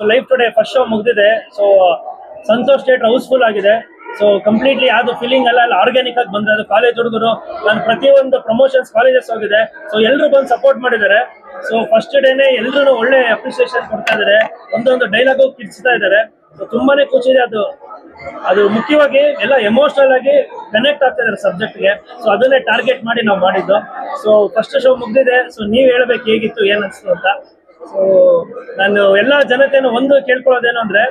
Life today first show ಮುಗಿದಿದೆ. So Santosh theatre house full ಆಗಿದೆ. So completely ಯಾವ್ದು ಫೀಲಿಂಗ್ ಅಲ್ಲ ಆರ್ಗ್ಯಾನಿಕ್ ಆಗಿ ಬಂದ್ರೆ ಅದು ಕಾಲೇಜ್ ಹುಡುಗರು ನಾನು ಪ್ರತಿಯೊಂದು ಪ್ರಮೋಷನ್ಸ್ ಕಾಲೇಜಸ್ ಹೋಗಿದೆ. ಸೊ ಎಲ್ಲರೂ ಬಂದು ಸಪೋರ್ಟ್ ಮಾಡಿದ್ದಾರೆ. ಸೊ ಫಸ್ಟ್ ಡೇನೆ ಎಲ್ಲರೂ ಒಳ್ಳೆ ಅಪ್ರಿಸಿಯೇಷನ್ ಕೊಡ್ತಾ ಇದ್ದಾರೆ. ಒಂದೊಂದು ಡೈಲಾಗು ಕಿಡ್ಸ್ತಾ ಇದ್ದಾರೆ. ಸೊ ತುಂಬಾನೇ ಖುಷಿ ಇದೆ. ಅದು ಮುಖ್ಯವಾಗಿ ಎಲ್ಲ ಎಮೋಷನಲ್ ಆಗಿ ಕನೆಕ್ಟ್ ಆಗ್ತಾ ಇದ್ದಾರೆ ಸಬ್ಜೆಕ್ಟ್ಗೆ. ಸೊ ಅದನ್ನೇ ಟಾರ್ಗೆಟ್ ಮಾಡಿ ನಾವು ಮಾಡಿದ್ದು. ಸೊ ಫಸ್ಟ್ ಶೋ ಮುಗ್ದಿದೆ. ಸೊ ನೀವ್ ಹೇಳ್ಬೇಕು ಹೇಗಿತ್ತು ಏನ್ ಅನ್ಸ್ತು ಅಂತ. ಸೊ ನಾನು ಎಲ್ಲಾ ಜನತೆಯನ್ನು ಒಂದು ಕೇಳ್ಕೊಳ್ಳೋದೇನು ಅಂದ್ರೆ,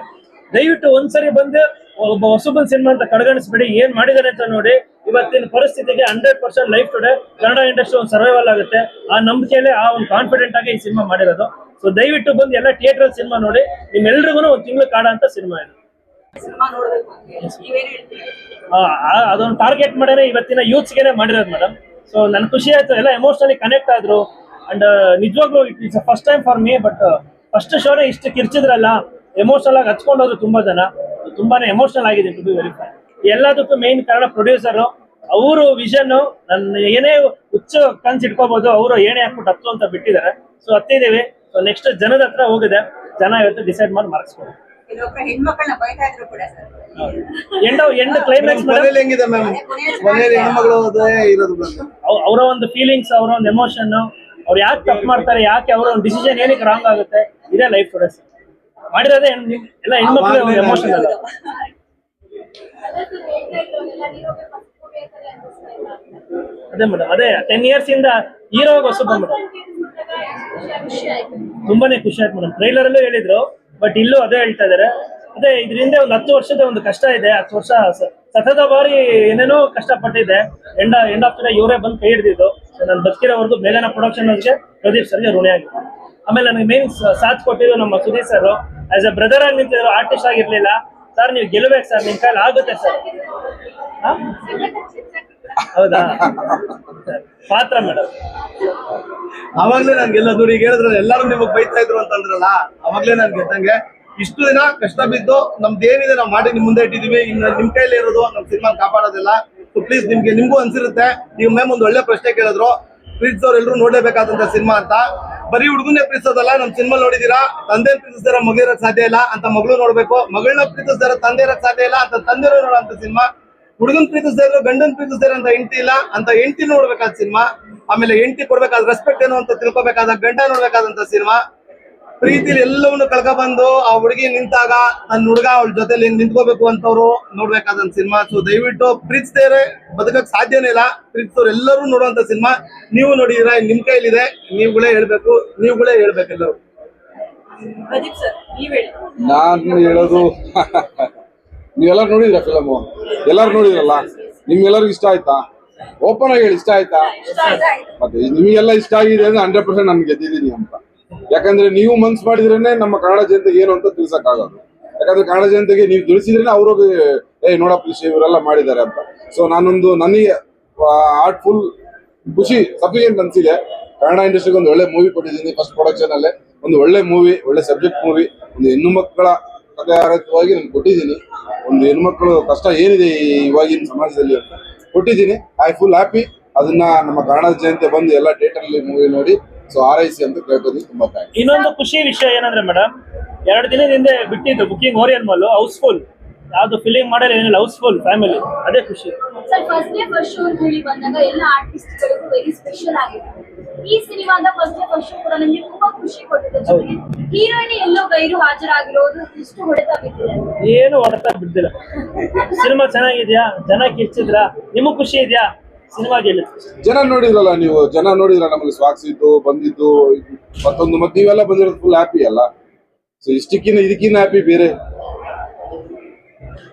ದಯವಿಟ್ಟು ಒಂದ್ಸರಿ ಬಂದು ಒಬ್ಬ ಹೊಸಬನ್ ಸಿನಿಮಾ ಅಂತ ಕಡೆಗಣಿಸ್ಬೇಡಿ. ಏನ್ ಮಾಡಿದಾರೆ ಅಂತ ನೋಡಿ. ಇವತ್ತಿನ ಪರಿಸ್ಥಿತಿಗೆ 100% ಲೈಫ್ ಟುಡೇ ಕನ್ನಡ ಇಂಡಸ್ಟ್ರಿ ಒಂದು ಸರ್ವೈವಲ್ ಆಗುತ್ತೆ. ಆ ನಂಬಿಕೆಯಲ್ಲೇ ಆ ಒಂದು ಕಾನ್ಫಿಡೆಂಟ್ ಆಗಿ ಈ ಸಿನಿಮಾ ಮಾಡಿರೋದು. ಸೊ ದಯವಿಟ್ಟು ಬಂದು ಎಲ್ಲ ಥಿಯೇಟರ್ ಸಿನಿಮಾ ನೋಡಿ. ನಿಮ್ಮೆಲ್ರಿಗೂ ಒಂದು ತಿಂಗಳು ಕಾಡ ಅಂತ ಸಿನಿಮಾ ಇದು. ಅದೊಂದು ಟಾರ್ಗೆಟ್ ಮಾಡೇ ಇವತ್ತಿನ ಯೂತ್ಸ್ಗೆ ಮಾಡಿರೋದು ಮೇಡಮ್. ಸೊ ನನ್ ಖುಷಿ ಆಯ್ತು. ಎಲ್ಲ ಎಮೋಷನಲಿ ಕನೆಕ್ಟ್ ಆದ್ರು. ಅಂಡ್ ನಿಜವಾಗ್ಲೂ it's first time for me. But first ಶೋನೇ ಇಷ್ಟು ಕಿರ್ಚಿದ್ರಲ್ಲ, ಎಮೋಷನಲ್ ಆಗಿ ಹಚ್ಕೊಂಡೋದ್ರು ತುಂಬಾ ಜನ. ತುಂಬಾನೇ ಎಮೋಷನಲ್ ಆಗಿದೆ ಟು ಬಿ ವೆರಿಫೈ. ಎಲ್ಲದಕ್ಕೂ ಮೇನ್ ಕಾರಣ ಪ್ರೊಡ್ಯೂಸರ್. ಅವರು ವಿಷನ್ ನನ್ನ ಏನೇ ಹುಚ್ಚ ಕನ್ಸ್ ಇಟ್ಕೋಬಹುದು, ಅವರು ಏನೇ ಹಾಕ್ಬಿಟ್ಟು ಹತ್ತು ಅಂತ ಬಿಟ್ಟಿದ್ದಾರೆ. ಸೊ ಹತ್ತಿದ್ದೀವಿ. ಸೊ ನೆಕ್ಸ್ಟ್ ಜನದ ಹತ್ರ ಹೋಗಿದೆ. ಜನ ಇವತ್ತು ಡಿಸೈಡ್ ಮಾಡಿ ಮಾರ್ಕ್ಸ್ಕೊಂಡು ಎಂಡ್ ಕ್ಲೈಮ್ಯಾಕ್ಸ್ ಅವರ ಒಂದು ಫೀಲಿಂಗ್ಸ್, ಅವರ ಒಂದು ಎಮೋಷನ್, ಅವ್ರು ಯಾಕೆ ತಪ್ಪು ಮಾಡ್ತಾರೆ, ಯಾಕೆ ಅವರ ಒಂದು ಡಿಸಿಷನ್ ಏನಕ್ಕೆ ರಾಂಗ್ ಆಗುತ್ತೆ, ಇದೇ ಲೈಫ್ ಟುಡೇ ಮಾಡಿರೋದೇ ಎಲ್ಲ ಹೆಣ್ಮಕ್ಳು ಎಮೋಷನ್ ಅಲ್ಲ. ಅದೇ ಮೇಡಮ್, ಅದೇ 10 years ಇಂದ ಹೀರೋ ಹೊಸಬ ಮೇಡಮ್. ತುಂಬಾನೇ ಖುಷಿ ಆಯ್ತು ಮೇಡಮ್. ಟ್ರೈಲರ್ ಅಲ್ಲೂ ಹೇಳಿದ್ರು, ಬಟ್ ಇಲ್ಲೂ ಅದೇ ಹೇಳ್ತಾ ಇದಾರೆ. ಅದೇ ಇದರಿಂದ ಒಂದು 10 ವರ್ಷದ ಒಂದು ಕಷ್ಟ ಇದೆ. 10 ವರ್ಷ ಸತತ ಬಾರಿ ಏನೇನೋ ಕಷ್ಟಪಟ್ಟಿದೆ. ಎಂಡ್ ಆಫ್ ದ ಇವರೇ ಬಂದು ಕೈ ಹಿಡಿದಿದ್ದು. ನಾನು ಬದುಕಿರೋವರೆಗೂ ಬೇಗನ ಪ್ರೊಡಕ್ಷನ್ ಅವ್ರಿಗೆ, ಪ್ರದೀಪ್ ಸರ್ಗೆ ಋಣಿ ಆಗಿದೆ. ಆಮೇಲೆ ನನಗೆ ಮೇನ್ ಸಾಥ್ ಕೊಟ್ಟಿದ್ದು ನಮ್ಮ Sudeep sir. As A brother ಆಗಿ ನಿಂತಿದ್ರು, ಆರ್ಟಿಸ್ಟ್ ಆಗಿರ್ಲಿಲ್ಲ. ಸರ್ ನೀವು ಗೆಲ್ಲಬೇಕು ಸರ್, ನಿಮ್ ಕೈಲಿ ಆಗುತ್ತೆ ಸರ್. ಹೌದಾ ಪಾತ್ರ ಮೇಡಮ್. ಅವಾಗ್ಲೇ ನನ್ಗೆಲ್ಲ ನೋಡಿ ಈಗ ಹೇಳಿದ್ರಲ್ಲ, ಎಲ್ಲರೂ ನಿಮಗ್ ಬೈತಾ ಇದ್ರು ಅಂತಂದ್ರಲ್ಲ, ಅವಾಗ್ಲೇ ನನ್ ಗೆದ್ದಂಗೆ. ಇಷ್ಟು ದಿನ ಕಷ್ಟ ಬಿದ್ದು ನಮ್ದೇನಿದೆ ನಾವು ಮಾಡಿ ನಿಮ್ ಮುಂದೆ ಇಟ್ಟಿದೀವಿ. ಇನ್ನು ನಿಮ್ ಕೈಲಿ ಇರೋದು ನಮ್ ಸಿನಿಮಾ ಕಾಪಾಡೋದಿಲ್ಲ. ಸೊ ಪ್ಲೀಸ್ ನಿಮ್ಗೂ ಅನ್ಸಿರುತ್ತೆ. ಈಗ ಮ್ಯಾಮ್ ಒಂದು ಒಳ್ಳೆ ಪ್ರಶ್ನೆ ಕೇಳಿದ್ರು, ಪ್ರೀತಿಸೋರು ಎಲ್ಲರೂ ನೋಡ್ಲೇಬೇಕಾದಂತ ಸಿನಿಮಾ ಅಂತ. ಬರೀ ಹುಡುಗನ್ನೇ ಪ್ರೀತಿಸೋದಲ್ಲ, ನಮ್ ಸಿನಿಮಾ ನೋಡಿದೀರಾ, ತಂದೆ ಪ್ರೀತಿಸ್ದಾರ ಮಗಳಿರಕ್ ಸಾಧ್ಯ ಇಲ್ಲ ಅಂತ ಮಗಳು ನೋಡ್ಬೇಕು, ಮಗಳನ್ನ ಪ್ರೀತಿಸ್ದಾರ ತಂದೆ ಇರಕ್ ಸಾಧ್ಯ ಇಲ್ಲ ಅಂತ ತಂದೆರು ನೋಡೋಂತ ಸಿನಿಮಾ. ಹುಡುಗನ್ ಪ್ರೀತಿಸ್ತಾ ಇದ್ರು ಗಂಡನ್ ಪ್ರೀತಿಸ್ತಾರೆ ಅಂತ ಹೆಂಡತಿ ಇಲ್ಲ ಅಂತ ಹೆಂಡತಿ ನೋಡ್ಬೇಕಾದ ಸಿನಿಮಾ. ಆಮೇಲೆ ಹೆಂಡತಿ ಕೊಡ್ಬೇಕಾದ ರೆಸ್ಪೆಕ್ಟ್ ಏನು ಅಂತ ತಿಳ್ಕೊಬೇಕಾದ ಗಂಡ ನೋಡ್ಬೇಕಾದಂತ ಸಿನಿಮಾ. ಪ್ರೀತಿಲಿ ಎಲ್ಲವನ್ನೂ ಕಳ್ಕೊಬಂದು ಆ ಹುಡುಗಿ ನಿಂತಾಗ ನನ್ನ ಹುಡುಗ ಅವಳ ಜೊತೆಲಿ ನಿಂತ್ಕೋಬೇಕು ಅಂತವ್ರು ನೋಡ್ಬೇಕಾದಂತ ಸಿನಿಮಾ. ಸೊ ದಯವಿಟ್ಟು ಪ್ರೀತಿಸ್ತಾರೆ ಬದುಕಕ್ ಸಾಧ್ಯನೇ ಇಲ್ಲ. ಪ್ರೀತಿಸೋರು ಎಲ್ಲರೂ ನೋಡುವಂತ ಸಿನಿಮಾ. ನೀವು ನೋಡಿದೀರಾ, ನಿಮ್ ಕೈಲಿದೆ, ನೀವುಗಳೇ ಹೇಳ್ಬೇಕು ಎಲ್ಲರೂ. ನಾನು ಹೇಳೋದು ನೀವೆಲ್ಲರೂ ನೋಡಿದ್ರ ಫಿಲಮು? ಎಲ್ಲರೂ ನೋಡಿದ್ರಲ್ಲ? ನಿಮ್ಗೆಲ್ಲರಿಗೂ ಇಷ್ಟ ಆಯ್ತಾ? ಓಪನ್ ಆಗಿ ಹೇಳಿ, ಇಷ್ಟ ಆಯ್ತಾ? ಮತ್ತೆ ನಿಮಗೆಲ್ಲ ಇಷ್ಟ ಆಗಿದೆ ಅಂದ್ರೆ 100% ನಾನು ಗೆದ್ದಿದ್ದೀನಿ ಅಂತ. ಯಾಕಂದ್ರೆ ನೀವು ಮನ್ಸು ಮಾಡಿದ್ರೇನೆ ನಮ್ಮ ಕನ್ನಡ ಜನತೆಗೆ ಏನು ಅಂತ ತಿಳ್ಸಕ್ಕಾಗೋದು. ಯಾಕಂದ್ರೆ ಕನ್ನಡ ಜನತೆಗೆ ನೀವು ತಿಳಿಸಿದ್ರೇನೆ ಅವ್ರಿಗೆ ನೋಡಪ್ಪ ಇವರೆಲ್ಲ ಮಾಡಿದ್ದಾರೆ ಅಂತ. ಸೊ ನನಗೆ ಆರ್ಟ್ಫುಲ್ ಖುಷಿ ಸಫಿಷಿಯಂಟ್ ಅನ್ಸಿದೆ. ಕನ್ನಡ ಇಂಡಸ್ಟ್ರಿಗೆ ಒಂದು ಒಳ್ಳೆ ಮೂವಿ ಕೊಟ್ಟಿದ್ದೀನಿ. ಫಸ್ಟ್ ಪ್ರೊಡಕ್ಷನ್ ಅಲ್ಲೇ ಒಂದು ಒಳ್ಳೆ ಮೂವಿ, ಒಳ್ಳೆ ಸಬ್ಜೆಕ್ಟ್ ಮೂವಿ, ಒಂದು ಹೆಣ್ಣು ಮಕ್ಕಳ ಕಥೆ ಆಧಾರಿತವಾಗಿ ನಾನು ಕೊಟ್ಟಿದ್ದೀನಿ. ಒಂದು ಹೆಣ್ಮಕ್ಳು ಕಷ್ಟ ಏನಿದೆ ಇವಾಗಿನ ಸಮಾಜದಲ್ಲಿ ಅಂತ ಕೊಟ್ಟಿದ್ದೀನಿ. I full happy. ಅದನ್ನ ನಮ್ಮ ಕನ್ನಡ ಜನತೆ ಬಂದು ಎಲ್ಲ ಥಿಯೇಟರ್ ಮೂವಿ ನೋಡಿ ಸೊ ಆರೈಸಿ ಅಂತ ಕೇಳ್ಕೋತೀನಿ. ತುಂಬಾ ಥ್ಯಾಂಕ್ಸ್. ಇನ್ನೊಂದು ಖುಷಿ ವಿಷಯ ಏನಂದ್ರೆ ಮೇಡಮ್, 2 ದಿನದ ಹಿಂದೆ ಬಿಟ್ಟಿದ್ದು ಬುಕಿಂಗ್ ಓರಿಯನ್ ಮಾಲ್ ಹೌಸ್ಫುಲ್. ಯಾವ್ದು ಫಿಲಿಂ ಮಾಡಲ್ಲ, ಏನಿಲ್ಲ, ಹೌಸ್ಫುಲ್ ಫ್ಯಾಮಿಲಿ. ಅದೇ ಖುಷಿ. Sir first day first show ಹೇಳಿ ಬಂದಾಗ ಎಲ್ಲ ಆರ್ಟಿಸ್ಟ್ಗಳಿಗೂ ವೆರಿ ಸ್ಪೆಷಲ್ ಆಗಿದೆ. ಈ ಸಿನಿಮಾದ ಫಸ್ಟ್ ಡೇ ಫಸ್ಟ್ ಶೋ ಕೂಡ ನನಗೆ ತುಂಬಾ ಖುಷಿ ಕೊಟ್ಟಿದೆ. ಜೊತೆಗೆ ಹೀರೋಯಿನ್ ಎಲ್ಲೋ ಗೈರು ಹಾಜರಾಗಿರೋದು ಇಷ್ಟು ಹೊಡೆತ ಬಿದ್ದಿದೆ. ಏನು ಹೊಡೆತ ಬಿದ್ದಿಲ್ಲ. ಸಿನಿಮಾ ಚೆನ್ನಾಗಿದ್ಯಾ, ಜನ ಕಿರ್ಚಿದ್ರ, ನಿಮಗ್ ಖುಷಿ ಇದೆಯಾ? ಸಿನಿಮಾ ಗೆಲ್ಲಿ ಜನ ನೋಡಿದ್ರಲ್ಲ, ನೀವು ಜನ ನೋಡಿದ್ರ, ನಮಗೆ ಸ್ವಾಗಸಿದ್ದು ಬಂದಿದ್ದು ಮತ್ತೊಂದು ಮತ್ತೆ ನೀವೆಲ್ಲ ಬಂದಿರೋದು ಫುಲ್ ಹ್ಯಾಪಿ ಅಲ್ಲ. ಸೊ ಇದಕ್ಕಿನ್ನ ಹ್ಯಾಪಿ ಬೇರೆ.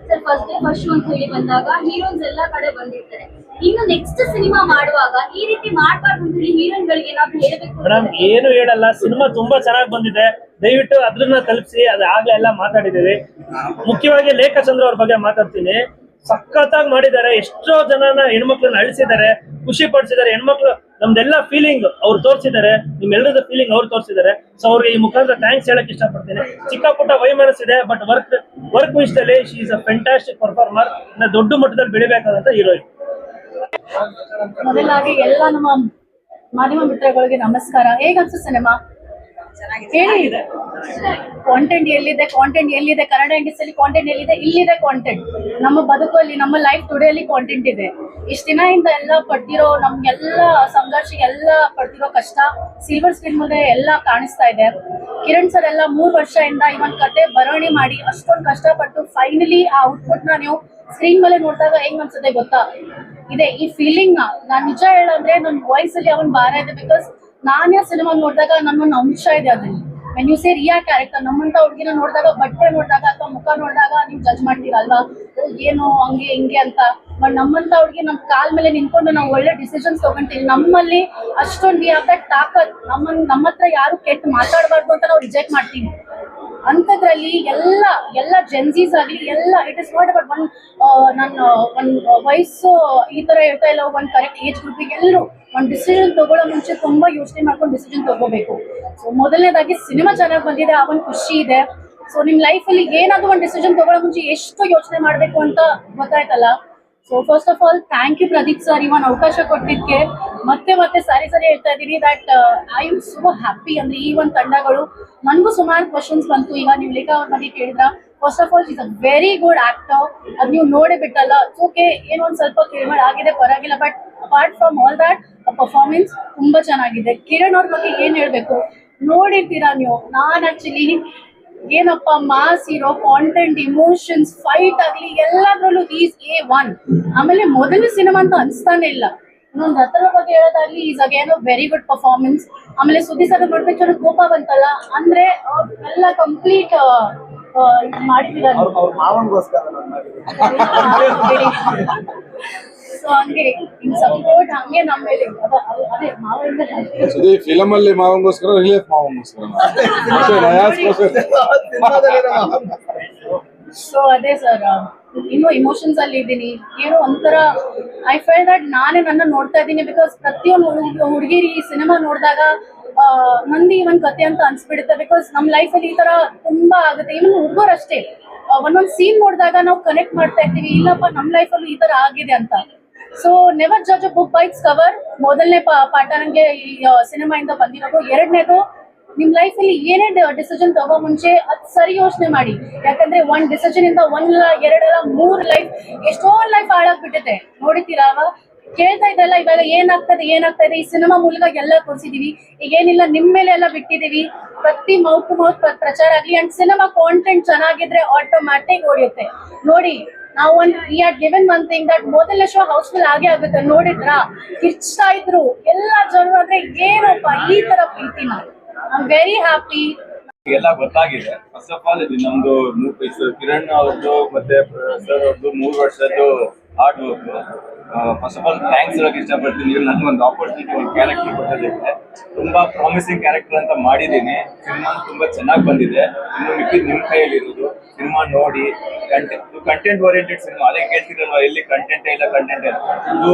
Sir first day first show ಅಂತ ಹೇಳಿ ಬಂದಾಗ ಹೀರೋಯಿನ್ಸ್ ಎಲ್ಲಾ ಕಡೆ ಬಂದಿರ್ತಾರೆ. ಇನ್ನು ನೆಕ್ಸ್ಟ್ ಸಿನಿಮಾ ಮಾಡುವಾಗ ಈ ರೀತಿ ಮಾಡಬಾರ್ದು ಅಂತ ಹೇಳಿ ಹೀರೋಯಿನ್ ಗಳಿಗೆ ಏನಾದ್ರು ಹೇಳಬೇಕು? ಮೇಡಮ್ ಏನು ಹೇಳಲ್ಲ, ಸಿನಿಮಾ ತುಂಬಾ ಚೆನ್ನಾಗಿ ಬಂದಿದೆ. ದಯವಿಟ್ಟು ಅದ್ರನ್ನ ತಲುಪಿಸಿ. ಅದು ಆಗ್ಲೇ ಎಲ್ಲ ಮಾತಾಡಿದೀವಿ. ಮುಖ್ಯವಾಗಿ ಲೇಖ ಚಂದ್ರ ಅವ್ರ ಬಗ್ಗೆ ಮಾತಾಡ್ತೀನಿ. ಸಖತ್ತಾಗಿ ಮಾಡಿದ್ದಾರೆ. ಎಷ್ಟೋ ಜನನ ಹೆಣ್ಮಕ್ಳನ್ನ ಅಳಿಸಿದ್ದಾರೆ, ಖುಷಿ ಪಡಿಸಿದ್ದಾರೆ. ಹೆಣ್ಮಕ್ಳು ನಮ್ದೆಲ್ಲ ಫೀಲಿಂಗ್ ಅವ್ರು ತೋರಿಸಿದ್ದಾರೆ. ನಿಮ್ಮೆಲ್ಲರದ ಫೀಲಿಂಗ್ ಅವ್ರು ತೋರಿಸಿದ್ದಾರೆ. ಸೊ ಅವ್ರಿಗೆ ಈ ಮುಖಾಂತರ ಥ್ಯಾಂಕ್ಸ್ ಹೇಳಕ್ ಇಷ್ಟಪಡ್ತೀನಿ. ಚಿಕ್ಕ ಪುಟ್ಟ ವೈಮನಸ್ಸಿದೆ, ಬಟ್ ವರ್ಕ್ ವಿಷಯದಲ್ಲಿ she is a fantastic performer. ದೊಡ್ಡ ಮಟ್ಟದಲ್ಲಿ ಬೆಳಿಬೇಕಾದಂತ ಹೀರೋಯಿನ್. ಮೊದಲಾಗಿ ಎಲ್ಲ ನಮ್ಮ ಮಾಧ್ಯಮ ಮಿತ್ರಗಳಿಗೆ ನಮಸ್ಕಾರ. ಹೇಗನ್ಸು ಸಿನಿಮಾ? ಹೇಳಿ ಕಾಂಟೆಂಟ್ ಎಲ್ಲಿದೆ ಕನ್ನಡ ಇಂಡಸ್ಟ್ರಿಯಲ್ಲಿ ಕಾಂಟೆಂಟ್ ಎಲ್ಲಿದೆ, ಇಲ್ಲಿದೆ ಕಾಂಟೆಂಟ್. ನಮ್ಮ ಬದುಕಲ್ಲಿ ನಮ್ಮ ಲೈಫ್ ಟುಡೇಲಿ ಕಾಂಟೆಂಟ್ ಇದೆ. ಇಷ್ಟ ದಿನದಿಂದ ಎಲ್ಲ ಪಡ್ತಿರೋ ನಮ್ಗೆಲ್ಲ ಸಂಘರ್ಷ ಎಲ್ಲ ಪಡ್ತಿರೋ ಕಷ್ಟ ಸಿಲ್ವರ್ ಸ್ಕ್ರೀನ್ ಮುಂದೆ ಎಲ್ಲ ಕಾಣಿಸ್ತಾ ಇದೆ. ಕಿರಣ್ ಸರ್ ಎಲ್ಲ 3 ವರ್ಷದಿಂದ ಇವನ್ ಕತೆ ಬರವಣೆ ಮಾಡಿ ಅಷ್ಟೊಂದು ಕಷ್ಟಪಟ್ಟು ಫೈನಲಿ ಆ ಔಟ್ಪುಟ್ ನ ನೀವು ಸ್ಕ್ರೀನ್ ಮೇಲೆ ನೋಡಿದಾಗ ಹೆಂಗ್ ಅನ್ಸುತ್ತೆ ಗೊತ್ತಾ? ಇದೆ ಈ ಫೀಲಿಂಗ್ ನಾನ್ ನಿಜ ಹೇಳಂದ್ರೆ ನನ್ನ ವಾಯ್ಸ್ ಅಲ್ಲಿ ಅವನ್ ಭಾರ ಇದೆ. ಬಿಕಾಸ್ ನಾನೇ ಸಿನಿಮಾ ನೋಡಿದಾಗ ನನ್ನೊಂದು ಅಂಶ ಇದೆ ಅದ್ರಲ್ಲಿ. When you say Riya character, ನಮ್ಮಂತ ಹುಡುಗಿನ ನೋಡಿದಾಗ, ಬಟ್ಟೆ ನೋಡಿದಾಗ ಅಥವಾ ಮುಖ ನೋಡಿದಾಗ ನೀವು ಜಡ್ಜ್ ಮಾಡ್ತೀರಲ್ವಾ, ಏನು ಹಂಗೆ ಹಿಂಗೆ ಅಂತ. ಬಟ್ ನಮ್ಮಂತ ಹುಡುಗಿ ನಮ್ ಕಾಲ್ ಮೇಲೆ ನಿಂತ್ಕೊಂಡು ನಾವು ಒಳ್ಳೆ ಡಿಸಿಷನ್ಸ್ ತಗೊಂತೀವಿ. ನಮ್ಮಲ್ಲಿ ಅಷ್ಟೊಂದು ವಿ ಹ್ಯಾವ್ ದಟ್ ತಾಕತ್. ನಮ್ಮ ಹತ್ರ ಯಾರು ಕೆಟ್ಟ ಮಾತಾಡಬಾರ್ದು ಅಂತ ನಾವು ರಿಜೆಕ್ಟ್ ಮಾಡ್ತೀವಿ. ಅಂಥದ್ರಲ್ಲಿ ಎಲ್ಲ ಜೆನ್ಸೀಸ್ ಆಗಲಿ ಎಲ್ಲ ಇಟ್ ಇಸ್ ನಾಟ್ ಅಬೌಟ್ ಒಂದು ವಯಸ್ಸು ಈ ತರ ಹೇಳ್ತಾ ಇಲ್ಲ. ಒಂದು ಕರೆಕ್ಟ್ ಏಜ್ ಗ್ರೂಪಿಗೆ ಎಲ್ಲರೂ ಒಂದು ಡಿಸಿಷನ್ ತಗೊಳ್ಳೋ ಮುಂಚೆ ತುಂಬಾ ಯೋಚನೆ ಮಾಡ್ಕೊಂಡು ಡಿಸಿಷನ್ ತಗೋಬೇಕು. ಸೊ ಮೊದಲನೇದಾಗಿ ಸಿನಿಮಾ ಚೆನ್ನಾಗಿ ಬಂದಿದೆ, ಆ ಒಂದು ಖುಷಿ ಇದೆ. ಸೊ ನಿಮ್ ಲೈಫ್ ಅಲ್ಲಿ ಏನಾದ್ರು ಒಂದು ಡಿಸಿಷನ್ ತಗೊಳ್ಳೋ ಮುಂಚೆ ಎಷ್ಟು ಯೋಚನೆ ಮಾಡ್ಬೇಕು ಅಂತ ಗೊತ್ತಾಯ್ತಲ್ಲ. So first of all thank you Pradeep sir, ಇವನ್ ಅವಕಾಶ ಕೊಟ್ಟಿದ್ದಕ್ಕೆ. ಮತ್ತೆ ಸರಿ ಹೇಳ್ತಾ ಇದೀನಿ that I am so happy. ಅಂದ್ರೆ ಈ ಒಂದು ತಂಡಗಳು ನನಗೂ ಸುಮಾರು ಕ್ವಶನ್ಸ್ ಬಂತು. ಈಗ ನೀವು ಲೇಖಾ ಅವ್ರ ಬಗ್ಗೆ ಕೇಳಿದ್ರ, first of all is a very good actor. ಅದ್ ನೀವು ನೋಡೇ ಬಿಟ್ಟಲ್ಲ. ಓಕೆ ಏನೋ ಒಂದ್ ಸ್ವಲ್ಪ ಕೇಳ್ಬೇಡ ಆಗಿದೆ, ಪರವಾಗಿಲ್ಲ. But apart from all that performance ತುಂಬಾ ಚೆನ್ನಾಗಿದೆ. ಕಿರಣ್ ಅವ್ರ ಬಗ್ಗೆ ಏನ್ ಹೇಳ್ಬೇಕು, ನೋಡಿರ್ತೀರಾ ನೀವು. ನಾನ್ ಆಕ್ಚುಲಿ ಏನಪ್ಪ ಮಾಸ್ ಇರೋ ಕಾಂಟೆಂಟ್, ಇಮೋಷನ್ಸ್, ಫೈಟ್ ಆಗ್ಲಿ ಎಲ್ಲದ್ರಲ್ಲೂ ಈಸ್ A1. ಆಮೇಲೆ ಮೊದಲ ಸಿನಿಮಾ ಅಂತ ಅನ್ಸ್ತಾನೆ ಇಲ್ಲ. ಇನ್ನೊಂದು ರತನ ಬಗ್ಗೆ ಹೇಳೋದಾಗ್ಲಿ, is again very good performance. ಆಮೇಲೆ ಸುದ್ದಿ ಸರ್ ನೋಡ್ಬೇಕು ಕೋಪ ಬಂತಲ್ಲ, ಅಂದ್ರೆ ಎಲ್ಲ ಕಂಪ್ಲೀಟ್ ಮಾಡಿದ್ದಾರೆ. ಸೊ ಹಂಗೆ ಸಪೋರ್ಟ್ ಹಂಗೆ ನಮ್ಮ ಮೇಲೆ ಅದೇ ಮಾವಿಂದ ಸುದೀಪ್ ಫಿಲಮ್ ಅಲ್ಲಿ ಮಾವಂಗೋಸ್ಕರ ರಿಲೀಫ್ ಮಾವಂಗೋಸ್ಕರ ಸೊ ಅದೇ ಸರ್, ಇನ್ನು ಇಮೋಷನ್ಸ್ ಅಲ್ಲಿ ಇದ್ದೀನಿ. ಏನೋ ಒಂಥರ ಐ ಫೀಲ್ ದಟ್ ನಾನೇ ನನ್ನ ನೋಡ್ತಾ ಇದ್ದೀನಿ. ಬಿಕಾಸ್ ಪ್ರತಿಯೊಂದು ಹುಡುಗಿರಿ ಈ ಸಿನಿಮಾ ನೋಡಿದಾಗ ನಂದಿ ಒಂದ್ ಕತೆ ಅಂತ ಅನ್ಸ್ಬಿಡುತ್ತೆ. ಬಿಕಾಸ್ ನಮ್ ಲೈಫ್ ಅಲ್ಲಿ ಈ ತರ ತುಂಬಾ ಆಗುತ್ತೆ. ಇವನ್ ಹುಡುಗರು ಅಷ್ಟೇ, ಒಂದೊಂದ್ ಸೀನ್ ನೋಡಿದಾಗ ನಾವು ಕನೆಕ್ಟ್ ಮಾಡ್ತಾ ಇರ್ತೀವಿ, ಇಲ್ಲಪ್ಪ ನಮ್ ಲೈಫ್ ಅಲ್ಲಿ ಈ ತರ ಆಗಿದೆ ಅಂತ. So never judge a book by it's cover. ಮೊದಲನೇ ಪಾಠ ನಂಗೆ ಈ ಸಿನಿಮಾ ಇಂದ ಬಂದಿರೋದು. ಎರಡನೇದು, ನಿಮ್ ಲೈಫ್ ಅಲ್ಲಿ ಏನೇ ಡಿಸಿಷನ್ ತಗೋ ಮುಂಚೆ ಅದ್ ಸರಿ ಯೋಚನೆ ಮಾಡಿ. ಯಾಕಂದ್ರೆ ಒಂದ್ ಡಿಸಿಷನ್ ಇಂದ ಒಂದಲ್ಲ ಎರಡಲ್ಲ 3 ಲೈಫ್, ಎಷ್ಟೋ ಲೈಫ್ ಹಾಳಾಗ್ಬಿಟ್ಟಿದೆ. ನೋಡಿತೀರಾ ಕೇಳ್ತಾ ಇದ್ದಲ್ಲ ಇವಾಗ ಏನಾಗ್ತದೆ ಈ ಸಿನಿಮಾ ಮೂಲಕ ಎಲ್ಲ ತೋರಿಸಿದೀವಿ. ಈಗ ಏನಿಲ್ಲ ನಿಮ್ ಮೇಲೆ ಎಲ್ಲ ಬಿಟ್ಟಿದೀವಿ. ಪ್ರತಿ ಮೌತ್ ಟು ಮೌತ್ ಪ್ರಚಾರ ಆಗ್ಲಿ. ಅಂಡ್ ಸಿನಿಮಾ ಕಾಂಟೆಂಟ್ ಚೆನ್ನಾಗಿದ್ರೆ ಆಟೋಮ್ಯಾಟಿಕ್ ಹೊಡೆಯುತ್ತೆ. ನೋಡಿ ನಾವು we are given one thing that ಮೊದಲ ಶೋ ಹೌಸ್ಫುಲ್ ಆಗೇ ಆಗುತ್ತೆ. ನೋಡಿದ್ರಾ ಕಿರ್ಚ್ತಾ ಇದ್ರು ಎಲ್ಲ ಜನರು. ಅಂದ್ರೆ ಏನಪ್ಪ ಈ ತರ ಪ್ರೀತಿನ, ಐ ಆಮ್ ವೆರಿ ಹ್ಯಾಪಿ. ಎಲ್ಲ ಗೊತ್ತಾಗಿದೆ. ಫಸ್ಟ್ ಆಫ್ ಆಲ್ ಇದು ನಮ್ದು ಕಿರಣ್ ಅವ್ರದ್ದು ಮತ್ತೆ ಸರ್ ಅವ್ರದ್ದು 3 ವರ್ಷದ್ದು hard work. First of all thanks ಹೇಳಕ್ ಇಷ್ಟಪಡ್ತೀನಿ. ನನಗೆ ಒಂದು ಆಪರ್ಚುನಿಟಿ, ಒಂದು ಕ್ಯಾರೆಕ್ಟರ್ ಕೊಟ್ಟೋದಕ್ಕೆ. ತುಂಬಾ ಪ್ರಾಮಿಸಿಂಗ್ ಕ್ಯಾರೆಕ್ಟರ್ ಅಂತ ಮಾಡಿದ್ದೀನಿ. ಸಿನಿಮಾ ತುಂಬಾ ಚೆನ್ನಾಗಿ ಬಂದಿದೆ. ಇನ್ನು ಮಿಕ್ಕಿದ್ ನಿಮ್ ಕೈಯಲ್ಲಿ ಇರೋದು. ಸಿನಿಮಾ ನೋಡಿ, ಕಂಟೆಂಟ್ ಓರಿಯೆಂಟೆಡ್ ಸಿನಿಮಾ. ಅದೇ ಕೇಳ್ತಿರಲ್ವಾ, ಎಲ್ಲಿ ಕಂಟೆಂಟ್ ಇಲ್ಲ. ಇದು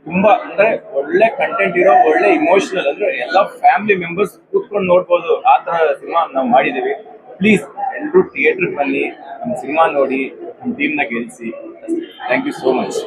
ತುಂಬಾ ಅಂದ್ರೆ ಒಳ್ಳೆ ಕಂಟೆಂಟ್ ಇರೋ, ಒಳ್ಳೆ ಇಮೋಷನಲ್, ಅಂದ್ರೆ ಎಲ್ಲ ಫ್ಯಾಮಿಲಿ ಮೆಂಬರ್ಸ್ ಕೂತ್ಕೊಂಡು ನೋಡ್ಬೋದು ಆ ತರ ಸಿನಿಮಾ ನಾವು ಮಾಡಿದೀವಿ. ಪ್ಲೀಸ್ ಎಲ್ಲರೂ ಥಿಯೇಟರ್ ಬನ್ನಿ, ನಮ್ಮ ಸಿನಿಮಾ ನೋಡಿ, ನಮ್ಮ ಟೀಮ್ನ ಗೆಲ್ಲಿಸಿ. Thank you so much.